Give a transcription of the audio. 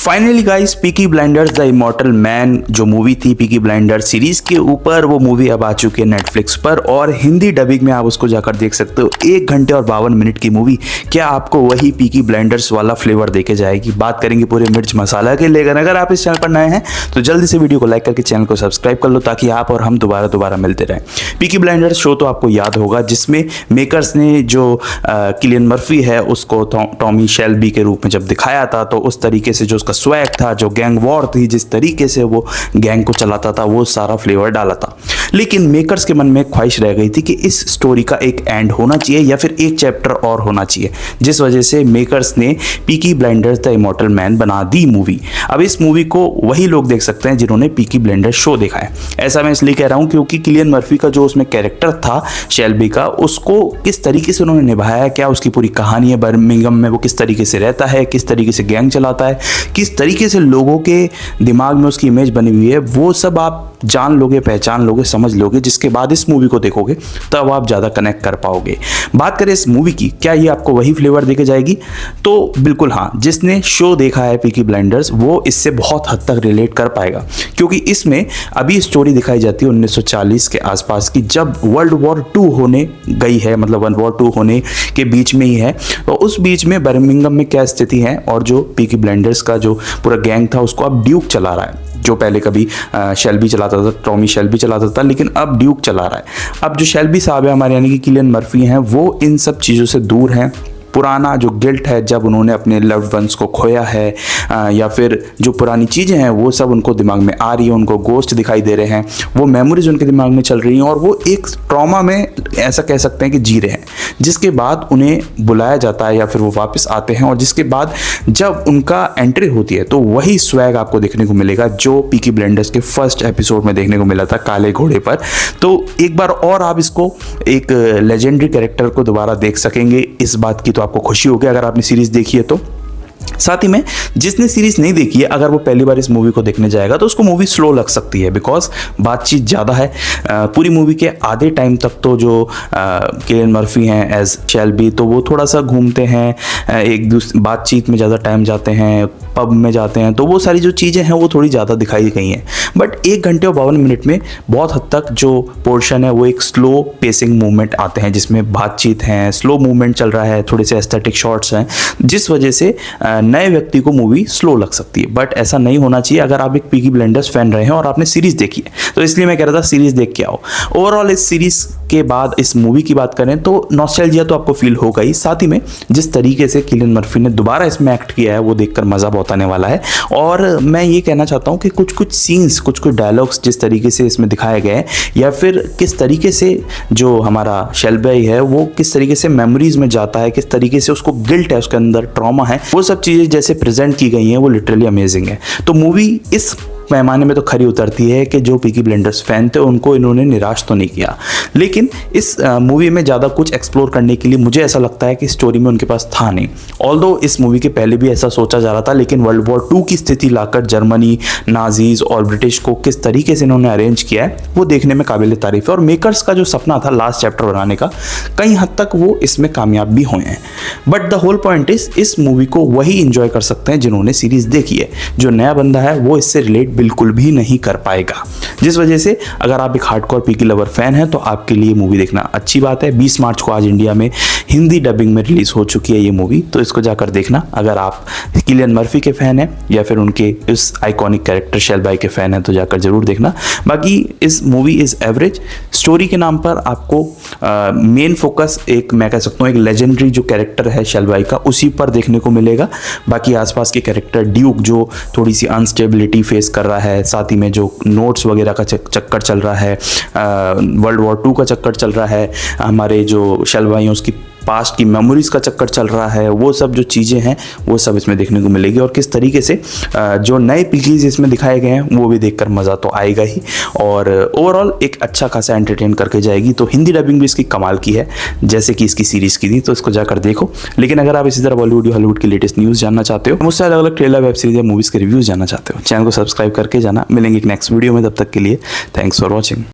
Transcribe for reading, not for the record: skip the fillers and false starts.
Finally guys, Peaky blinders the immortal man जो movie थी Peaky blinders series के ऊपर, वो मूवी अब आ चुकी है नेटफ्लिक्स पर और हिंदी डबिंग में आप उसको जाकर देख सकते हो। 1 घंटे और 52 मिनट की मूवी क्या आपको वही पीकी ब्लाइंडर्स वाला फ्लेवर देके जाएगी। बात करेंगे पूरे मिर्च मसाला के, लेकिन अगर आप इस चैनल पर नए हैं तो जल्दी से वीडियो को लाइक करके चैनल को सब्सक्राइब कर लो ताकि आप और हम दोबारा मिलते रहें। पीकी ब्लाइंडर्स शो तो आपको याद होगा जिसमें मेकर्स ने जो किलियन मर्फी है उसको टॉमी शेल्बी के रूप में जब दिखाया था, तो उस तरीके से जो उसका स्वैग था, जो गैंग वॉर थी, जिस तरीके से वो गैंग को चलाता था, वो सारा फ्लेवर डाला था। लेकिन मेकर्स के मन में एक ख्वाहिश रह गई थी कि इस स्टोरी का एक एंड होना चाहिए या फिर एक चैप्टर और होना चाहिए, जिस वजह से मेकर्स ने Peaky blinders the immortal man बना दी मूवी। अब इस मूवी को वही लोग देख सकते हैं जिन्होंने पीकी ब्लाइंडर्स शो देखा है। ऐसा मैं इसलिए कह रहा हूं क्योंकि किलियन मर्फी का जो उसमें कैरेक्टर था शेल्बी का, उसको किस तरीके से उन्होंने निभाया, क्या उसकी पूरी कहानी है बर्मिंघम में, वो किस तरीके से रहता है, किस तरीके से गैंग चलाता है, किस तरीके से लोगों के दिमाग में उसकी इमेज बनी हुई है, वो सब आप जान लोगे, पहचान लोगे, समझ लोगे। जिसके बाद इस मूवी को देखोगे तब आप ज़्यादा कनेक्ट कर पाओगे। बात करें इस मूवी की, क्या ये आपको वही फ्लेवर देके जाएगी? तो बिल्कुल हाँ, जिसने शो देखा है पीकी ब्लाइंडर्स वो इससे बहुत हद तक रिलेट कर पाएगा, क्योंकि इसमें अभी स्टोरी दिखाई जाती है 1940 के आसपास की, जब वर्ल्ड वॉर 2 होने गई है, मतलब वर्ल्ड वॉर 2 होने के बीच में ही है। तो उस बीच में बर्मिंघम में क्या स्थिति है, और जो पीकी ब्लाइंडर्स का जो पूरा गैंग था उसको अब ड्यूक चला रहा है, जो पहले कभी शेल्बी चलाता था, टॉमी शेल्बी चलाता था, लेकिन अब ड्यूक चला रहा है। अब जो शेल्बी साहब है हमारे, यानी कि किलियन मर्फी हैं, वो इन सब चीज़ों से दूर हैं। पुराना जो गिल्ट है जब उन्होंने अपने लव्ड वंस को खोया है, या फिर जो पुरानी चीज़ें हैं वो सब उनको दिमाग में आ रही है, उनको गोस्ट दिखाई दे रहे हैं, वो मेमोरीज उनके दिमाग में चल रही हैं और वो एक ट्रॉमा में ऐसा कह सकते हैं कि जी रहे हैं। जिसके बाद उन्हें बुलाया जाता है या फिर वो वापस आते हैं, और जिसके बाद जब उनका एंट्री होती है तो वही स्वैग आपको देखने को मिलेगा जो पीकी ब्लाइंडर्स के फर्स्ट एपिसोड में देखने को मिला था काले घोड़े पर। तो एक बार और आप इसको एक लेजेंडरी कैरेक्टर को दोबारा देख सकेंगे, इस बात की तो आपको खुशी होगी अगर आपने सीरीज देखी है तो। साथ ही में जिसने सीरीज नहीं देखी है, अगर वो पहली बार इस मूवी को देखने जाएगा तो उसको मूवी स्लो लग सकती है, बिकॉज बातचीत ज़्यादा है। पूरी मूवी के आधे टाइम तक तो जो किलियन मर्फी हैं एज शेल्बी, तो वो थोड़ा सा घूमते हैं, एक दूसरे बातचीत में ज़्यादा टाइम जाते हैं, पब में जाते हैं, तो वो सारी जो चीज़ें हैं वो थोड़ी ज़्यादा दिखाई गई हैं। बट 1 घंटे और 52 मिनट में बहुत हद तक जो पोर्शन है वो एक स्लो पेसिंग मूवमेंट आते हैं, जिसमें बातचीत है, स्लो मूवमेंट चल रहा है, थोड़े से एस्थेटिक शॉट्स हैं, जिस वजह से नए व्यक्ति को मूवी स्लो लग सकती है। बट ऐसा नहीं होना चाहिए अगर आप एक पीकी ब्लाइंडर्स फैन रहे हैं और आपने सीरीज देखी है, तो इसलिए मैं कह रहा था सीरीज देख के आओ। ओवरऑल इस सीरीज के बाद इस मूवी की बात करें तो नॉस्टैल्जिया तो आपको फील होगा ही, साथ ही में जिस तरीके से किलियन मर्फी ने दोबारा इसमें एक्ट किया है वो देखकर मज़ा बहुत आने वाला है। और मैं ये कहना चाहता हूँ कि कुछ सीन्स, कुछ डायलॉग्स जिस तरीके से इसमें दिखाए गए हैं, या फिर किस तरीके से जो हमारा शेल्बी है वो किस तरीके से मेमोरीज में जाता है, किस तरीके से उसको गिल्ट है, उसके अंदर ट्रॉमा है, वो सब चीज़ें जैसे प्रेजेंट की गई हैं वो लिटरली अमेजिंग है। तो मूवी इस पैमाने में तो खरी उतरती है कि जो पीकी ब्लाइंडर्स फैन थे उनको इन्होंने निराश तो नहीं किया, लेकिन इस मूवी में ज़्यादा कुछ एक्सप्लोर करने के लिए मुझे ऐसा लगता है कि स्टोरी में उनके पास था नहीं। ऑल्दो इस मूवी के पहले भी ऐसा सोचा जा रहा था, लेकिन वर्ल्ड वॉर 2 की स्थिति लाकर जर्मनी, नाजीज और ब्रिटिश को किस तरीके से इन्होंने अरेंज किया है वो देखने में काबिल तारीफ है। और मेकर्स का जो सपना था लास्ट चैप्टर बनाने का, कई हद तक वो इसमें कामयाब भी हुए हैं। But the whole point is, इस मूवी को वही इंजॉय कर सकते हैं जिन्होंने सीरीज देखी है। जो नया बंदा है वो इससे रिलेट बिल्कुल भी नहीं कर पाएगा, जिस वजह से अगर आप एक हार्डकोर पीकी लवर फैन हैं तो आपके लिए मूवी देखना अच्छी बात है। 20 मार्च को आज इंडिया में हिंदी डबिंग में रिलीज हो चुकी है ये मूवी, तो इसको जाकर देखना अगर आप किलियन मर्फी के फैन हैं या फिर उनके इस आइकॉनिक कैरेक्टर शेल्बी के फैन हैं तो जाकर जरूर देखना। बाकी इस मूवी इज एवरेज। स्टोरी के नाम पर आपको मेन फोकस एक, मैं कह सकता हूँ, एक लेजेंडरी जो कैरेक्टर है शेल्बी का उसी पर देखने को मिलेगा। बाकी आसपास के कैरेक्टर ड्यूक जो थोड़ी सी अनस्टेबिलिटी फेस कर रहा है, साथ ही में जो नोट्स वगैरह का चक्कर चल रहा है, वर्ल्ड वॉर 2 का चक्कर चल रहा है, हमारे जो शेल्बी हैं उसकी पास्ट की मेमोरीज का चक्कर चल रहा है, वो सब जो चीज़ें हैं वो सब इसमें देखने को मिलेगी। और किस तरीके से जो नए पीकीज इसमें दिखाए गए हैं वो भी देखकर मज़ा तो आएगा ही, और ओवरऑल एक अच्छा खासा एंटरटेन करके जाएगी। तो हिंदी डबिंग भी इसकी कमाल की है जैसे कि इसकी सीरीज़ की थी, तो इसको जाकर देखो। लेकिन अगर आप इसी तरह बॉलीवुड या हॉलीवुड की लेटेस्ट न्यूज़ जानना चाहते हो, मुझसे अलग अलग ट्रेलर, वेब सीरीज या मूवीज़ के रिव्यूज़ जानना चाहते हो, चैनल को सब्सक्राइब करके जाना। मिलेंगे एक नेक्स्ट वीडियो में, तब तक के लिए थैंक्स फॉर वॉचिंग।